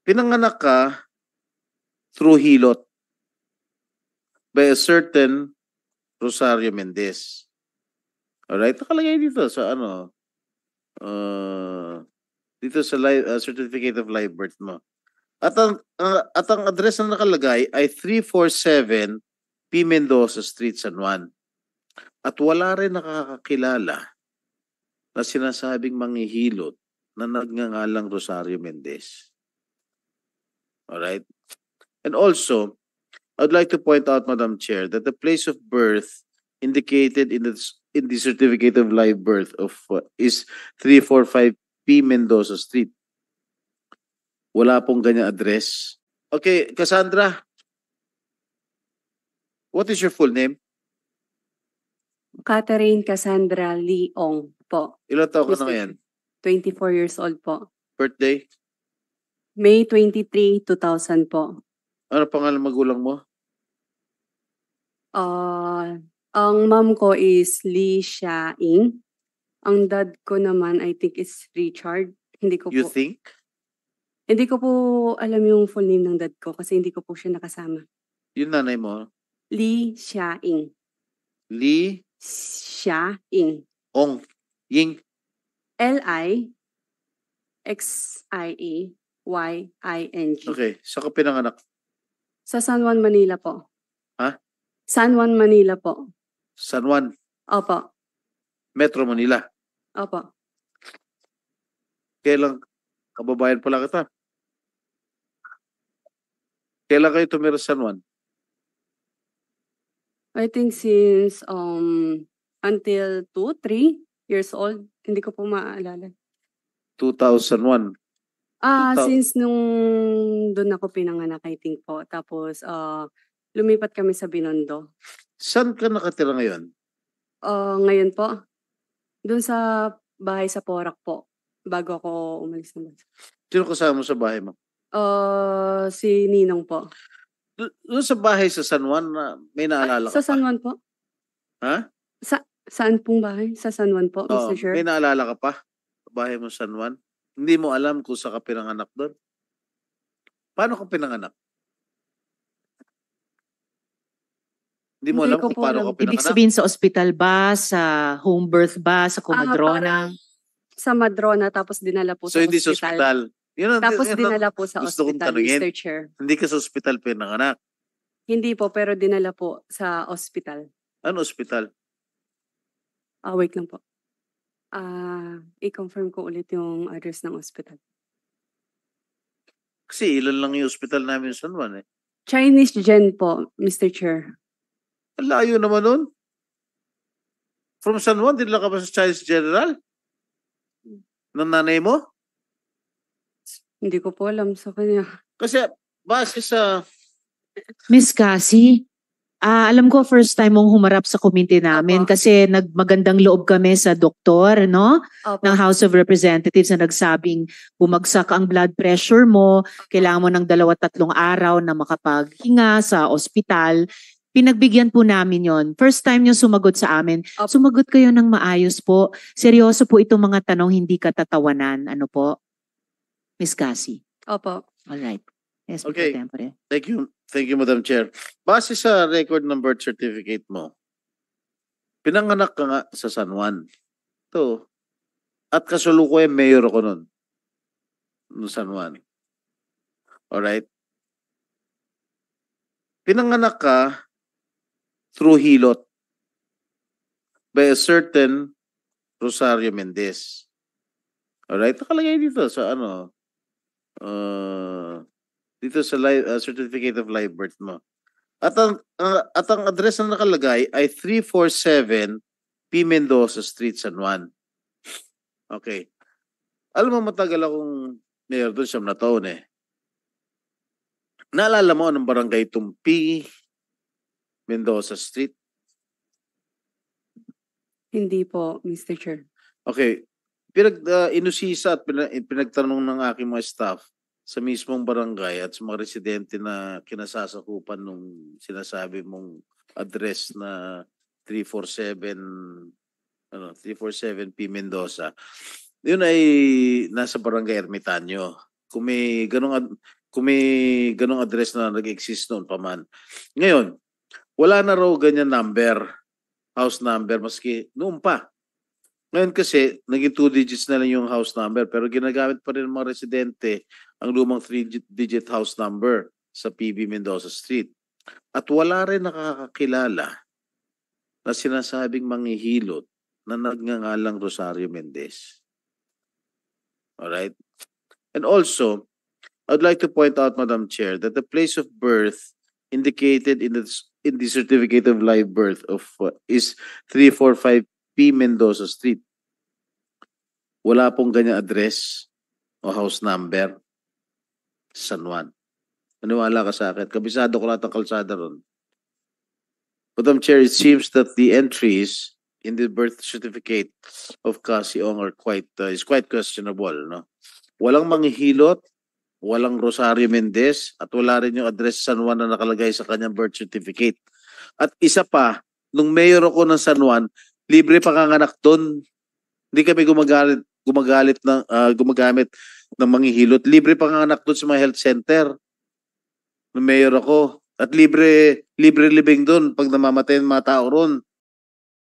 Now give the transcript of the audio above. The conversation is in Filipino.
Pinanganak ka through hilot by a certain Rosario Mendez. Alright? Nakalagay dito sa dito sa certificate of live birth mo. At ang address na nakalagay ay 347 P. Mendoza Street, San Juan. At wala rin nakakakilala na sinasabing manghihilot na nagngangalang Rosario Mendez. Alright? And also, I'd like to point out, Madam Chair, that the place of birth indicated in the certificate of live birth is 345 P. Mendoza Street. Wala pong ganyan address. Okay, Cassandra, what is your full name? Catherine Cassandra Leong po. Ilan taon ka na Mr. ngayon? 24 years old po. Birthday? May 23, 2000 po. Ano pangalan magulang mo? Ang mom ko is Lee Xia-ing. Ang dad ko naman, I think, is Richard. You think? Hindi ko po alam yung full name ng dad ko kasi hindi ko po siya nakasama. Yung nanay mo? Lee Xia-ing. Lee? Xia-ing. Ong. Ying? L-I-X-I-A-Y-I-N-G. Okay, saan ka pinanganak? Sa San Juan, Manila po. Ha? San Juan, Manila po. San Juan? Opo. Metro Manila? Opo. Kailang kababayan pala kita? Kailan kayo tumira sa San Juan? I think since until 2, 3 years old. Hindi ko po maalala. 2001? Since nung doon ako pinanganak, I think po. Tapos lumipat kami sa Binondo. Saan ka nakatira ngayon? Ngayon po, doon sa bahay sa Porac po. Bago ako umalis na bansa. Sino kasama mo sa bahay mo? Si Ninong po. Doon sa bahay sa San Juan, may naalala ka Sa San Juan po. Ha? Saan pong bahay? Sa San Juan po, Oo, Mr. Chair? may naalala ka pa? Bahay mo San Juan? Hindi mo alam kung saan ka pinanganak doon? Paano ka pinanganak? Hindi mo alam Hindi ko kung po paano alam. ka pinanganak? Ibig sabihin sa ospital ba, sa home birth ba, sa Comadrona? Sa Madrona, tapos dinala po So sa hindi sa ospital. ospital? Tapos Yun ang dinala po sa gusto kong ospital, tanungin. Mr. Chair. Hindi ka sa ospital pinanganak. Hindi po, pero dinala po sa ospital. Ano ospital? Wait lang po. I-confirm ko ulit yung address ng ospital. Kasi ilan lang yung ospital namin sa San Juan eh. Chinese Gen po, Mr. Chair. Ang layo naman nun. From San Juan, dinala ka ba sa Chinese General? Ng nanay mo? Hindi ko po alam sa kanya. Kasi base sa... Miss Cassie, alam ko first time mong humarap sa komite namin Opo. kasi nagmagandang loob kami sa doktor, no? Opo. Ng House of Representatives na nagsabing bumagsak ang blood pressure mo, kailangan mo ng 2-3 araw na makapaghinga sa ospital. Pinagbigyan po namin yon. First time nyo sumagot sa amin. Opo. Sumagot kayo ng maayos po. Seryoso po itong mga tanong, hindi katatawanan. Ano po? Miss Cassie. Opo. Alright. Yes, Okay. Mr. Tempore. Thank you. Thank you, Madam Chair. Base sa record ng birth certificate mo, pinanganak ka nga sa San Juan. Ito. At kasalukuyan mayor ako nun. No San Juan. Alright? Pinanganak ka through hilot by a certain Rosario Mendez. Alright? Nakalagay dito sa dito sa certificate of live birth mo. At ang address na nakalagay ay 347 P. Mendoza Street, San Juan. Okay. Alam mo, matagal akong mayor doon, 7 na taon eh. Naalala mo anong barangay itong P. Mendoza Street? Hindi po, Mr. Chair. Okay. Inusisa at pinagtanong ng aking mga staff sa mismong barangay at sa mga residente na kinasasakupan nung sinasabi mong address na 347 P. Mendoza. Yun ay nasa barangay Ermitanyo. Kung may ganong address na nag-exist noon pa man. Ngayon, wala na raw ganyan number, house number, maski noon pa. Ngayon kasi, naging 2 digits na lang yung house number, pero ginagamit pa rin ng mga residente ang lumang 3-digit house number sa PB Mendoza Street. At wala rin nakakakilala na sinasabing manghihilot na nagngangalang Rosario Mendez. Alright? And also, I'd like to point out, Madam Chair, that the place of birth indicated in the certificate of live birth of is 345 P. Mendoza Street. Wala pong ganyan address o house number sa San Juan. Maniwala ka sa akin. Kabisado ko lahat ng kalsada ron. Madam Chair, it seems that the entries in the birth certificate of Cassie Ong are quite questionable. No? Walang manghihilot, walang Rosario Mendez, at wala rin yung address San Juan na nakalagay sa kanyang birth certificate. At isa pa, nung mayor ako ng San Juan, libre panganganak doon. Hindi kami gumagamit ng manghihilot. Libre panganganak doon sa mga health center. Nung mayor ako. At libre libing doon pag namamatay ng mga tao ron.